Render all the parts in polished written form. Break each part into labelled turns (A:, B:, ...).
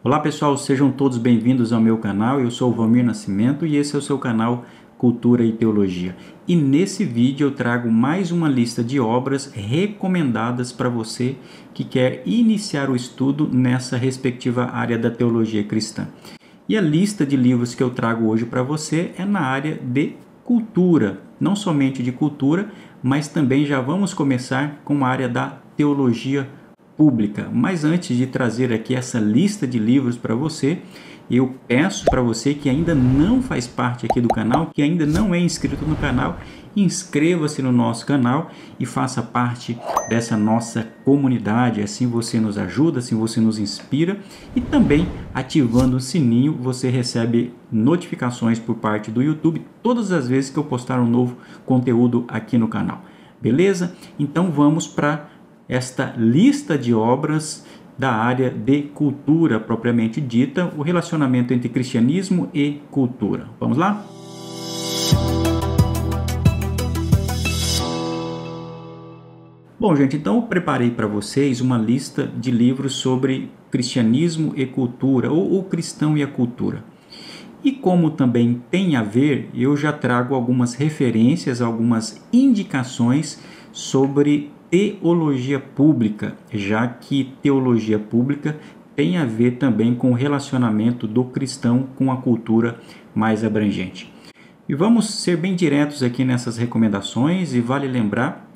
A: Olá pessoal, sejam todos bem-vindos ao meu canal. Eu sou o Valmir Nascimento e esse é o seu canal Cultura e Teologia. E nesse vídeo eu trago mais uma lista de obras recomendadas para você que quer iniciar o estudo nessa respectiva área da teologia cristã. E a lista de livros que eu trago hoje para você é na área de cultura, não somente de cultura, mas também já vamos começar com a área da teologia pública. Mas antes de trazer aqui essa lista de livros para você, eu peço para você que ainda não faz parte aqui do canal, que ainda não é inscrito no canal, inscreva-se no nosso canal e faça parte dessa nossa comunidade. Assim você nos ajuda, assim você nos inspira, e também ativando o sininho você recebe notificações por parte do YouTube todas as vezes que eu postar um novo conteúdo aqui no canal. Beleza? Então vamos para esta lista de obras da área de cultura propriamente dita, o relacionamento entre cristianismo e cultura. Vamos lá? Bom, gente, então eu preparei para vocês uma lista de livros sobre cristianismo e cultura, ou o cristão e a cultura. E como também tem a ver, eu já trago algumas referências, algumas indicações sobre teologia pública, já que teologia pública tem a ver também com o relacionamento do cristão com a cultura mais abrangente. E vamos ser bem diretos aqui nessas recomendações, e vale lembrar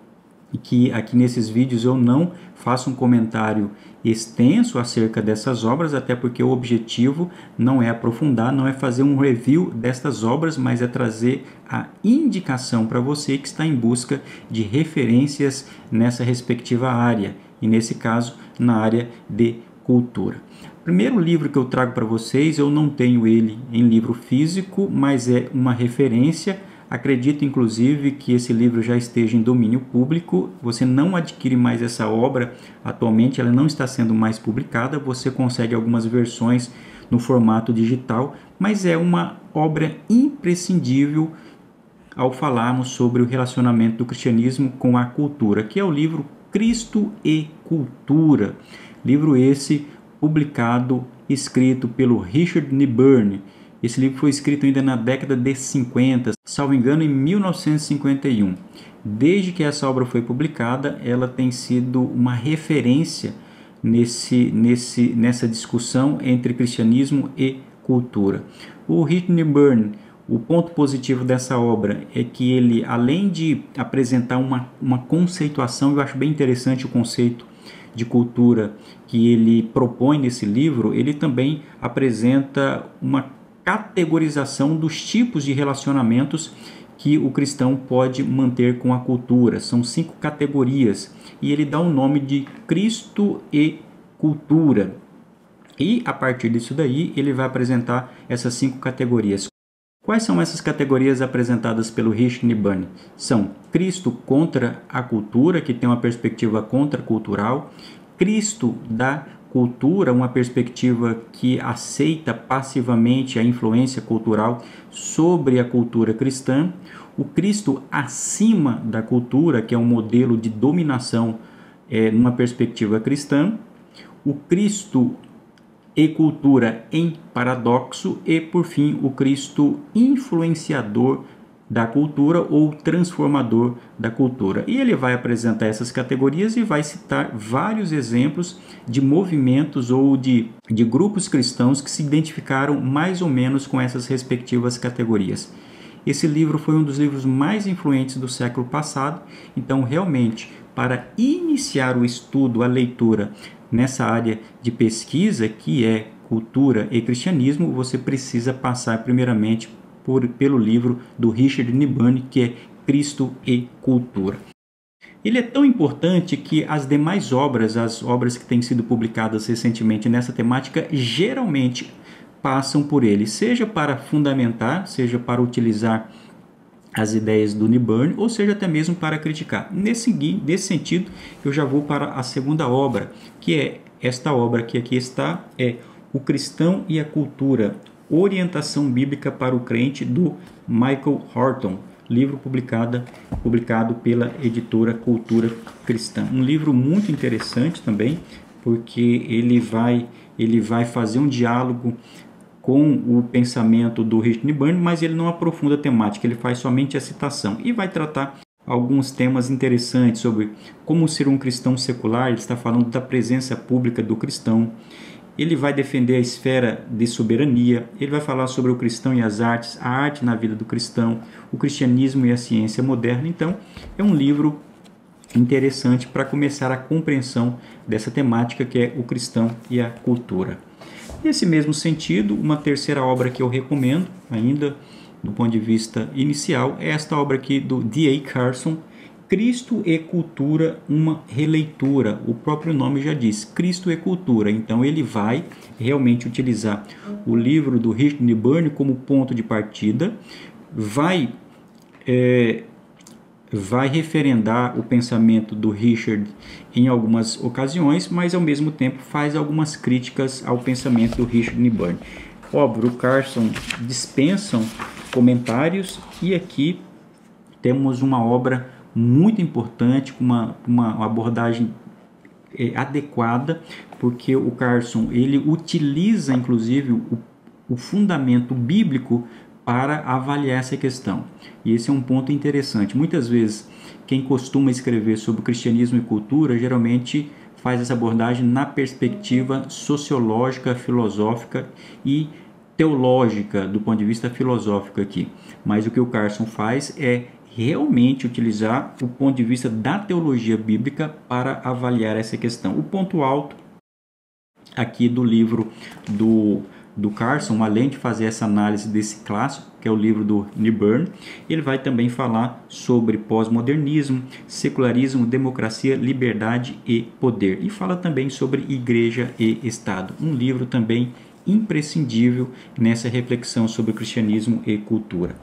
A: que aqui nesses vídeos eu não faço um comentário extenso acerca dessas obras, até porque o objetivo não é aprofundar, não é fazer um review destas obras, mas é trazer a indicação para você que está em busca de referências nessa respectiva área, e nesse caso na área de cultura. O primeiro livro que eu trago para vocês, eu não tenho ele em livro físico, mas é uma referência. Acredito, inclusive, que esse livro já esteja em domínio público. Você não adquire mais essa obra atualmente, ela não está sendo mais publicada. Você consegue algumas versões no formato digital, mas é uma obra imprescindível ao falarmos sobre o relacionamento do cristianismo com a cultura, que é o livro Cristo e Cultura. Livro esse publicado, escrito pelo Richard Niburney. Esse livro foi escrito ainda na década de 50, salvo engano em 1951. Desde que essa obra foi publicada, ela tem sido uma referência nessa discussão entre cristianismo e cultura. O Richard Niburney, o ponto positivo dessa obra é que ele, além de apresentar uma conceituação, eu acho bem interessante o conceito de cultura que ele propõe nesse livro, ele também apresenta uma categorização dos tipos de relacionamentos que o cristão pode manter com a cultura. São 5 categorias e ele dá o nome de Cristo e cultura. E a partir disso daí ele vai apresentar essas 5 categorias. Quais são essas categorias apresentadas pelo Richard Niburney? São Cristo contra a cultura, que tem uma perspectiva contracultural, Cristo da cultura, uma perspectiva que aceita passivamente a influência cultural sobre a cultura cristã, o Cristo acima da cultura, que é um modelo de dominação numa perspectiva cristã, o Cristo e cultura em paradoxo, e por fim o Cristo influenciador da cultura ou transformador da cultura. E ele vai apresentar essas categorias e vai citar vários exemplos de movimentos ou de grupos cristãos que se identificaram mais ou menos com essas respectivas categorias. Esse livro foi um dos livros mais influentes do século passado, então realmente para iniciar o estudo, a leitura nessa área de pesquisa que é cultura e cristianismo, você precisa passar primeiramente pelo livro do Richard Niburney, que é Cristo e Cultura. Ele é tão importante que as demais obras, as obras que têm sido publicadas recentemente nessa temática, geralmente passam por ele, seja para fundamentar, seja para utilizar as ideias do Niburney, ou seja até mesmo para criticar. Nesse sentido, eu já vou para a segunda obra, que é esta obra que aqui está, é O Cristão e a Cultura, Orientação Bíblica para o Crente, do Michael Horton, livro publicado pela editora Cultura Cristã. Um livro muito interessante também, porque ele vai ele vai fazer um diálogo com o pensamento do Richard Byrne, mas ele não aprofunda a temática, ele faz somente a citação e vai tratar alguns temas interessantes sobre como ser um cristão secular. Ele está falando da presença pública do cristão, ele vai defender a esfera de soberania, ele vai falar sobre o cristão e as artes, a arte na vida do cristão, o cristianismo e a ciência moderna. Então, é um livro interessante para começar a compreensão dessa temática que é o cristão e a cultura. Nesse mesmo sentido, uma terceira obra que eu recomendo, ainda do ponto de vista inicial, é esta obra aqui do D.A. Carson, Cristo e Cultura, uma releitura. O próprio nome já diz, Cristo e Cultura. Então ele vai realmente utilizar o livro do Richard Byrne como ponto de partida, vai referendar o pensamento do Richard em algumas ocasiões, mas ao mesmo tempo faz algumas críticas ao pensamento do Richard Byrne. Óbvio, o Carson dispensam comentários e aqui temos uma obra muito importante, com uma abordagem adequada, porque o Carson ele utiliza inclusive o fundamento bíblico para avaliar essa questão. E esse é um ponto interessante. Muitas vezes quem costuma escrever sobre cristianismo e cultura geralmente faz essa abordagem na perspectiva sociológica, filosófica e teológica, do ponto de vista filosófico aqui. Mas o que o Carson faz é realmente utilizar o ponto de vista da teologia bíblica para avaliar essa questão. O ponto alto aqui do livro do Carson, além de fazer essa análise desse clássico, que é o livro do Byrne, ele vai também falar sobre pós-modernismo, secularismo, democracia, liberdade e poder. E fala também sobre igreja e Estado. Um livro também imprescindível nessa reflexão sobre o cristianismo e cultura.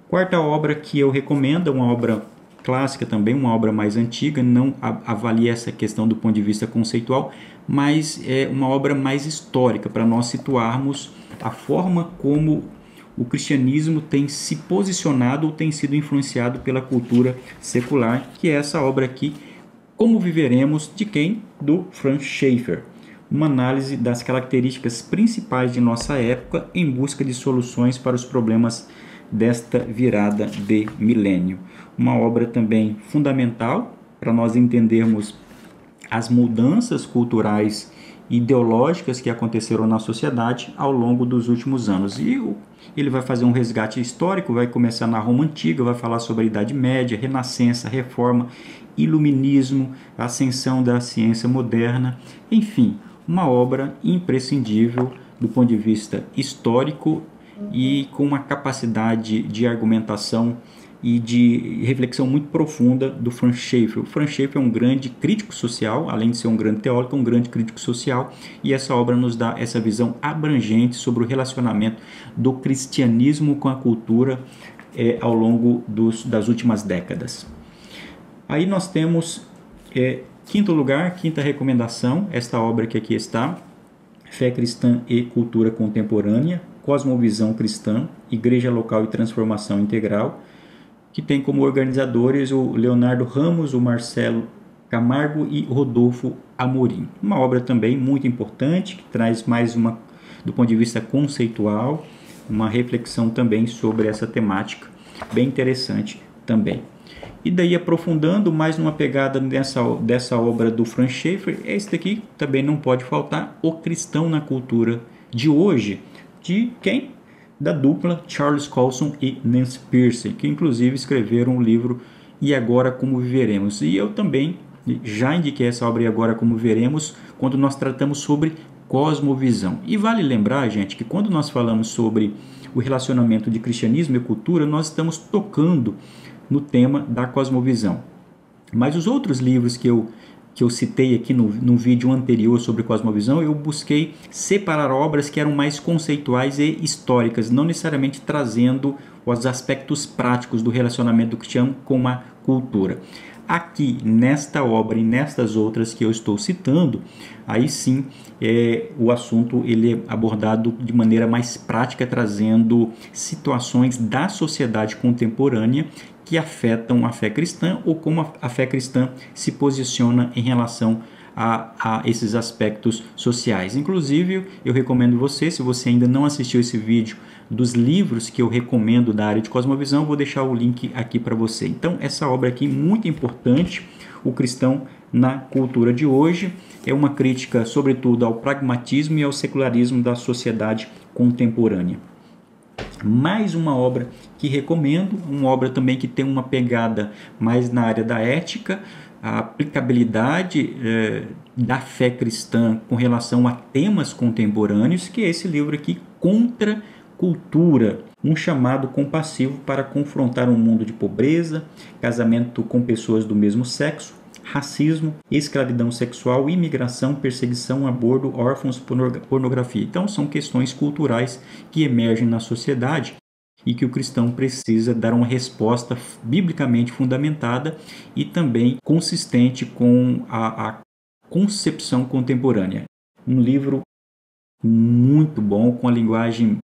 A: Quarta obra que eu recomendo, uma obra clássica também, uma obra mais antiga, não avalia essa questão do ponto de vista conceitual, mas é uma obra mais histórica, para nós situarmos a forma como o cristianismo tem se posicionado ou tem sido influenciado pela cultura secular, que é essa obra aqui, Como Viveremos, de quem? Do Franz Schaeffer. Uma análise das características principais de nossa época em busca de soluções para os problemas desta virada de milênio. Uma obra também fundamental para nós entendermos as mudanças culturais e ideológicas que aconteceram na sociedade ao longo dos últimos anos. E ele vai fazer um resgate histórico, vai começar na Roma Antiga, vai falar sobre a Idade Média, Renascença, Reforma, Iluminismo, ascensão da ciência moderna, enfim, uma obra imprescindível do ponto de vista histórico e com uma capacidade de argumentação e de reflexão muito profunda do Franz Schaeffer. O Franz Schaeffer é um grande crítico social, além de ser um grande teórico, um grande crítico social, e essa obra nos dá essa visão abrangente sobre o relacionamento do cristianismo com a cultura ao longo das últimas décadas. Aí nós temos, quinto lugar, quinta recomendação, esta obra que aqui está, Fé Cristã e Cultura Contemporânea, Cosmovisão Cristã, Igreja Local e Transformação Integral, que tem como organizadores o Leonardo Ramos, o Marcelo Camargo e Rodolfo Amorim. Uma obra também muito importante, que traz mais uma, do ponto de vista conceitual, uma reflexão também sobre essa temática, bem interessante também. E daí, aprofundando mais numa pegada dessa obra do Franz Schaeffer, esse daqui também não pode faltar, O Cristão na Cultura de Hoje, de quem? Da dupla Charles Colson e Nancy Pearcey, que inclusive escreveram o livro E Agora Como Viveremos. E eu também já indiquei essa obra E Agora Como Viveremos quando nós tratamos sobre cosmovisão. E vale lembrar, gente, que quando nós falamos sobre o relacionamento de cristianismo e cultura, nós estamos tocando no tema da cosmovisão. Mas os outros livros que eu citei aqui no vídeo anterior sobre cosmovisão, eu busquei separar obras que eram mais conceituais e históricas, não necessariamente trazendo os aspectos práticos do relacionamento do cristiano com a cultura. Aqui, nesta obra e nestas outras que eu estou citando, aí sim o assunto ele é abordado de maneira mais prática, trazendo situações da sociedade contemporânea que afetam a fé cristã ou como a fé cristã se posiciona em relação a esses aspectos sociais. Inclusive, eu recomendo você, se você ainda não assistiu esse vídeo dos livros que eu recomendo da área de cosmovisão, eu vou deixar o link aqui para você. Então, essa obra aqui, muito importante, O Cristão na Cultura de Hoje, é uma crítica, sobretudo, ao pragmatismo e ao secularismo da sociedade contemporânea. Mais uma obra que recomendo, uma obra também que tem uma pegada mais na área da ética, a aplicabilidade da fé cristã com relação a temas contemporâneos, que é esse livro aqui, Contra Cultura, um chamado compassivo para confrontar um mundo de pobreza, casamento com pessoas do mesmo sexo, racismo, escravidão sexual, imigração, perseguição, aborto, órfãos, pornografia. Então, são questões culturais que emergem na sociedade e que o cristão precisa dar uma resposta biblicamente fundamentada e também consistente com a concepção contemporânea. Um livro muito bom, com a linguagem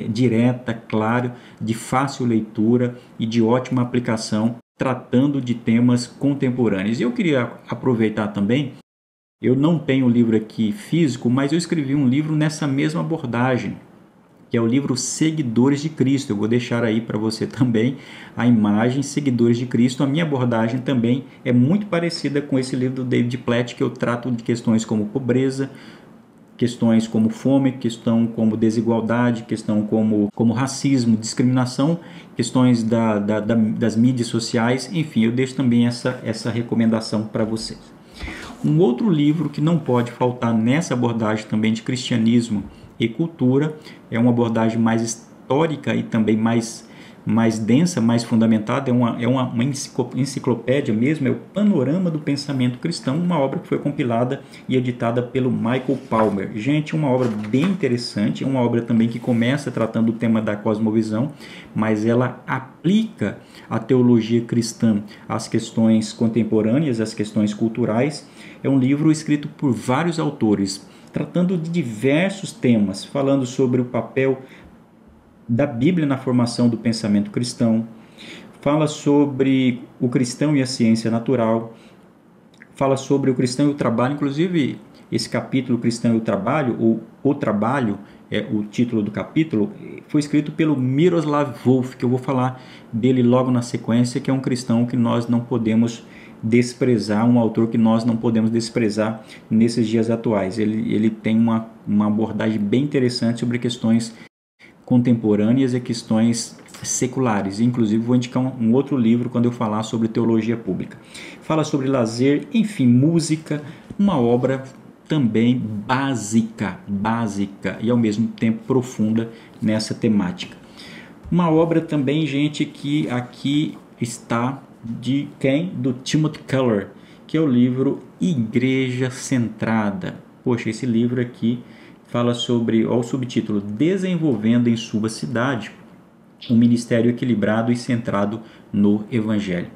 A: direta, clara, de fácil leitura e de ótima aplicação, tratando de temas contemporâneos. Eu queria aproveitar também, eu não tenho o livro aqui físico, mas eu escrevi um livro nessa mesma abordagem, que é o livro Seguidores de Cristo. Eu vou deixar aí para você também a imagem Seguidores de Cristo. A minha abordagem também é muito parecida com esse livro do David Platt, que eu trato de questões como pobreza, questões como fome, questão como desigualdade, questão como racismo, discriminação, questões das mídias sociais, enfim, eu deixo também essa recomendação para vocês. Um outro livro que não pode faltar nessa abordagem também de cristianismo e cultura, é uma abordagem mais histórica e também mais densa, mais fundamentada, é uma enciclopédia mesmo, é o Panorama do Pensamento Cristão, uma obra que foi compilada e editada pelo Michael Palmer. Gente, uma obra bem interessante, uma obra também que começa tratando o tema da cosmovisão, mas ela aplica a teologia cristã às questões contemporâneas, às questões culturais. É um livro escrito por vários autores, tratando de diversos temas, falando sobre o papel da Bíblia na formação do pensamento cristão, fala sobre o cristão e a ciência natural, fala sobre o cristão e o trabalho. Inclusive, esse capítulo, Cristão e o Trabalho, ou O Trabalho, é o título do capítulo, foi escrito pelo Miroslav Volf, que eu vou falar dele logo na sequência, que é um cristão que nós não podemos desprezar, um autor que nós não podemos desprezar nesses dias atuais. Ele tem uma abordagem bem interessante sobre questões contemporâneas e questões seculares. Inclusive, vou indicar um outro livro quando eu falar sobre teologia pública. Fala sobre lazer, enfim, música, uma obra também básica e ao mesmo tempo profunda nessa temática. Uma obra também, gente, que aqui está de quem? Do Timothy Keller, que é o livro Igreja Centrada. Poxa, esse livro aqui fala sobre, ó, o subtítulo, Desenvolvendo em Sua Cidade um Ministério Equilibrado e Centrado no Evangelho.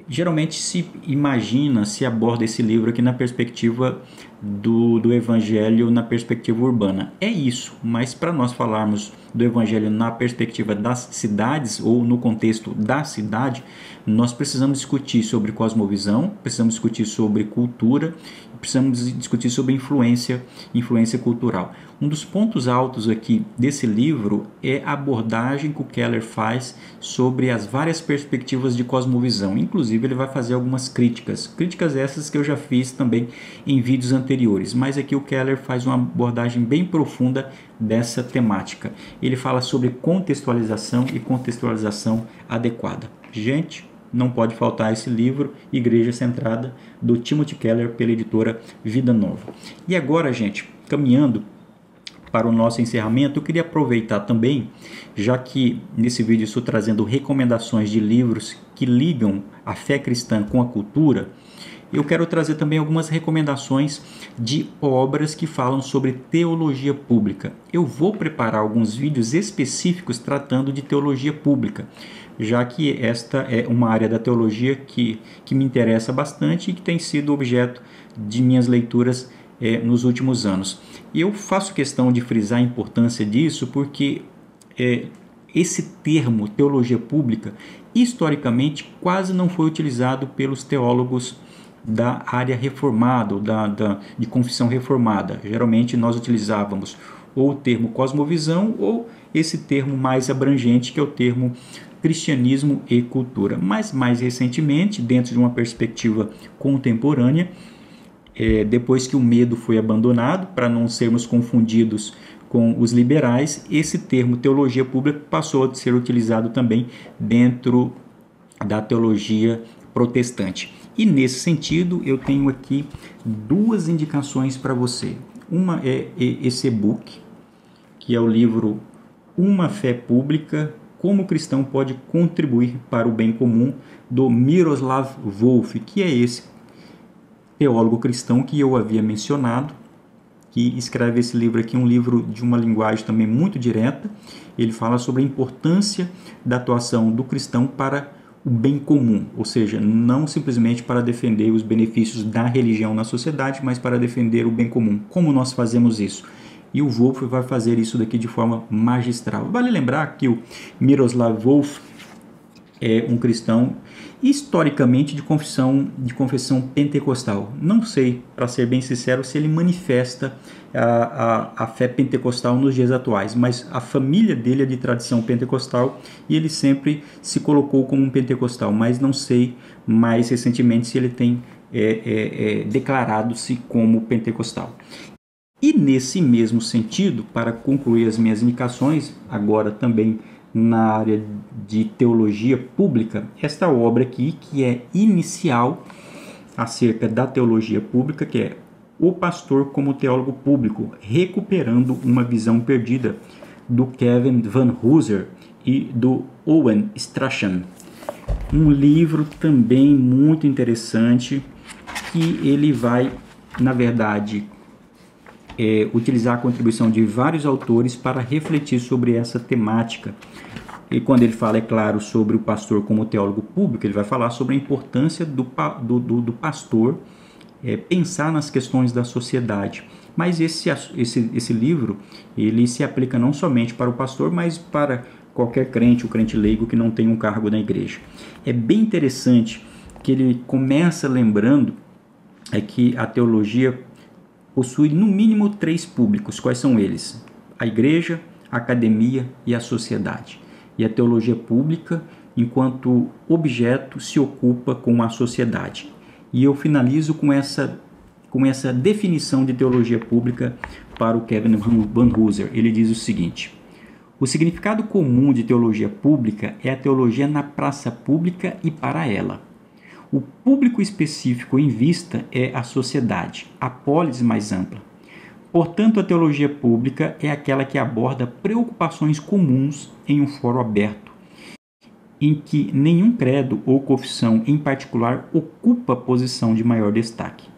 A: Geralmente se imagina, se aborda esse livro aqui na perspectiva do Evangelho, na perspectiva urbana. É isso, mas para nós falarmos do Evangelho na perspectiva das cidades ou no contexto da cidade, nós precisamos discutir sobre cosmovisão, precisamos discutir sobre cultura, precisamos discutir sobre influência cultural. Um dos pontos altos aqui desse livro é a abordagem que o Keller faz sobre as várias perspectivas de cosmovisão. Inclusive, ele vai fazer algumas críticas essas que eu já fiz também em vídeos anteriores, mas aqui o Keller faz uma abordagem bem profunda dessa temática. Ele fala sobre contextualização e contextualização adequada. Gente, não pode faltar esse livro, Igreja Centrada, do Timothy Keller, pela editora Vida Nova. E agora, gente, caminhando para o nosso encerramento, eu queria aproveitar também, já que nesse vídeo estou trazendo recomendações de livros que ligam a fé cristã com a cultura, eu quero trazer também algumas recomendações de obras que falam sobre teologia pública. Eu vou preparar alguns vídeos específicos tratando de teologia pública, já que esta é uma área da teologia que me interessa bastante e que tem sido objeto de minhas leituras nos últimos anos. E eu faço questão de frisar a importância disso porque esse termo, teologia pública, historicamente quase não foi utilizado pelos teólogos da área reformada, de confissão reformada. Geralmente nós utilizávamos ou o termo cosmovisão ou esse termo mais abrangente, que é o termo cristianismo e cultura. Mas mais recentemente, dentro de uma perspectiva contemporânea, depois que o medo foi abandonado, para não sermos confundidos com os liberais, esse termo teologia pública passou a ser utilizado também dentro da teologia protestante. E nesse sentido, eu tenho aqui duas indicações para você. Uma é esse e-book, que é o livro Uma Fé Pública, como o cristão pode contribuir para o bem comum, do Miroslav Volf, que é esse teólogo cristão que eu havia mencionado, que escreve esse livro aqui, um livro de uma linguagem também muito direta. Ele fala sobre a importância da atuação do cristão para o bem comum, ou seja, não simplesmente para defender os benefícios da religião na sociedade, mas para defender o bem comum. Como nós fazemos isso? E o Volf vai fazer isso daqui de forma magistral. Vale lembrar que o Miroslav Volf é um cristão historicamente de confissão pentecostal. Não sei, para ser bem sincero, se ele manifesta a fé pentecostal nos dias atuais, mas a família dele é de tradição pentecostal e ele sempre se colocou como um pentecostal, mas não sei mais recentemente se ele tem declarado-se como pentecostal. E nesse mesmo sentido, para concluir as minhas indicações, agora também na área de teologia pública, esta obra aqui, que é inicial acerca da teologia pública, que é O Pastor como Teólogo Público, recuperando uma visão perdida, do Kevin Van Hooser e do Owen Strachan. Um livro também muito interessante, que ele vai, na verdade, utilizar a contribuição de vários autores para refletir sobre essa temática. E quando ele fala, é claro, sobre o pastor como teólogo público, ele vai falar sobre a importância do pastor pensar nas questões da sociedade. Mas esse livro, ele se aplica não somente para o pastor, mas para qualquer crente, o crente leigo que não tem um cargo na igreja. É bem interessante que ele começa lembrando que a teologia possui no mínimo 3 públicos. Quais são eles? A igreja, a academia e a sociedade. E a teologia pública, enquanto objeto, se ocupa com a sociedade. E eu finalizo com essa definição de teologia pública para o Kevin Van Hooser. Ele diz o seguinte: o significado comum de teologia pública é a teologia na praça pública e para ela. O público específico em vista é a sociedade, a polis mais ampla. Portanto, a teologia pública é aquela que aborda preocupações comuns em um fórum aberto, em que nenhum credo ou confissão em particular ocupa posição de maior destaque.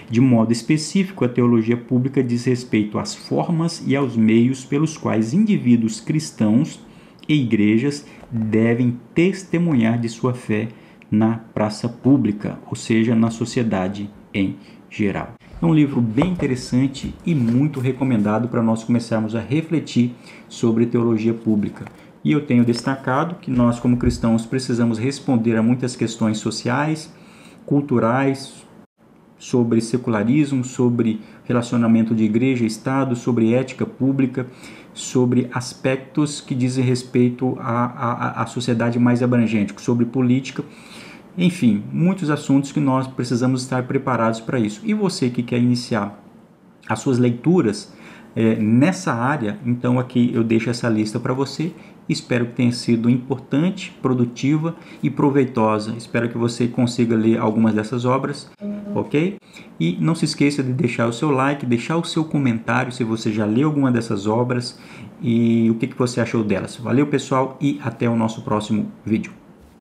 A: De modo específico, a teologia pública diz respeito às formas e aos meios pelos quais indivíduos cristãos e igrejas devem testemunhar de sua fé na praça pública, ou seja, na sociedade em geral. É um livro bem interessante e muito recomendado para nós começarmos a refletir sobre teologia pública. E eu tenho destacado que nós, como cristãos, precisamos responder a muitas questões sociais, culturais, sobre secularismo, sobre relacionamento de igreja e Estado, sobre ética pública, sobre aspectos que dizem respeito à sociedade mais abrangente, sobre política. Enfim, muitos assuntos que nós precisamos estar preparados para isso. E você que quer iniciar as suas leituras nessa área, então aqui eu deixo essa lista para você. Espero que tenha sido importante, produtiva e proveitosa. Espero que você consiga ler algumas dessas obras, ok? E não se esqueça de deixar o seu like, deixar o seu comentário se você já leu alguma dessas obras e o que você achou delas. Valeu, pessoal, e até o nosso próximo vídeo.